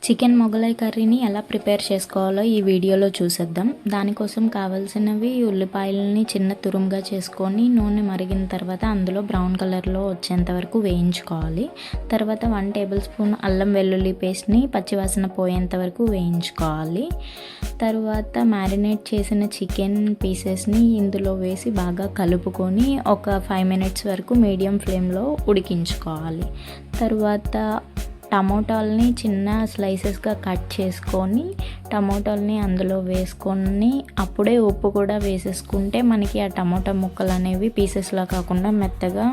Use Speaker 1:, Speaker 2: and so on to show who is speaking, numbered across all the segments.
Speaker 1: Chicken Mughlai కర్రీని ఎలా prepare చేసుకోవాలో ఈ వీడియోలో చూసేద్దాం. దానికోసం కావాల్సినవి ఉల్లిపాయలని చిన్న తురుముగా చేసుకొని నూనె మరిగిన తర్వాత అందులో బ్రౌన్ కలర్లో వచ్చేంత వరకు వేయించుకోవాలి. తర్వాత 1 టేబుల్ స్పూన్ అల్లం వెల్లుల్లి పేస్ట్ని పచ్చివాసన పోయేంత వరకు వేయించుకోవాలి. తర్వాత మ్యారినేట్ చేసిన చికెన్ పీసెస్ని ఇందులో వేసి బాగా కలుపుకొని ఒక 5 మినిట్స్ వరకు మీడియం ఫ్లేమ్లో ఉడికించుకోవాలి. తర్వాత టమోటాలని చిన్న స్లైసెస్గా కట్ చేసుకొని టమోటాలని అందులో వేసుకొని అప్పుడే ఉప్పు కూడా వేసేసుకుంటే మనకి ఆ టమోటా ముక్కలు అనేవి పీసెస్లా కాకుండా మెత్తగా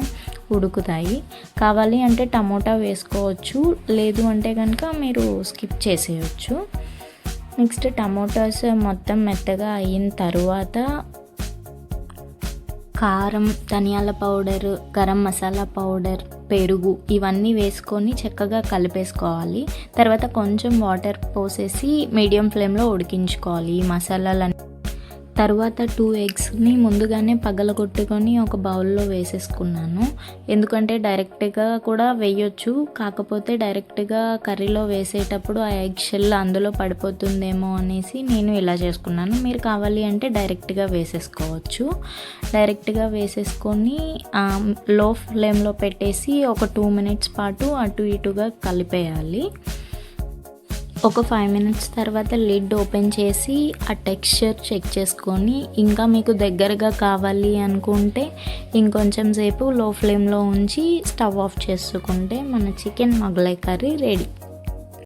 Speaker 1: ఉడుకుతాయి. కావాలి అంటే టమోటా వేసుకోవచ్చు, లేదు అంటే కనుక మీరు స్కిప్ చేసేయచ్చు. నెక్స్ట్ టమోటాస్ మొత్తం మెత్తగా అయిన తర్వాత కారం, ధనియాల పౌడర్, గరం మసాలా పౌడర్, పెరుగు ఇవన్నీ వేసుకొని చక్కగా కలిపేసుకోవాలి. తర్వాత కొంచెం వాటర్ పోసేసి మీడియం ఫ్లేమ్లో ఉడికించుకోవాలి ఈ మసాలాలన్నీ. తర్వాత 2 ఎగ్స్ని ముందుగానే పగలగొట్టుకొని ఒక బౌల్లో వేసేసుకున్నాను. ఎందుకంటే డైరెక్ట్గా కూడా వేయొచ్చు, కాకపోతే డైరెక్ట్గా కర్రీలో వేసేటప్పుడు ఆ ఎగ్ షెల్ అందులో పడిపోతుందేమో అనేసి నేను ఇలా చేసుకున్నాను. మీరు కావాలి అంటే డైరెక్ట్గా వేసేసుకోవచ్చు. డైరెక్ట్గా వేసేసుకొని లో ఫ్లేమ్లో పెట్టేసి ఒక 2 మినిట్స్ పాటు అటు ఇటుగా కలిపేయాలి. ఒక 5 మినిట్స్ తర్వాత లిడ్ ఓపెన్ చేసి ఆ టెక్స్చర్ చెక్ చేసుకొని ఇంకా మీకు దగ్గరగా కావాలి అనుకుంటే ఇంకొంచెం సేపు లో ఫ్లేమ్లో ఉంచి స్టవ్ ఆఫ్ చేసుకుంటే మన చికెన్ మొగలై కర్రీ రెడీ.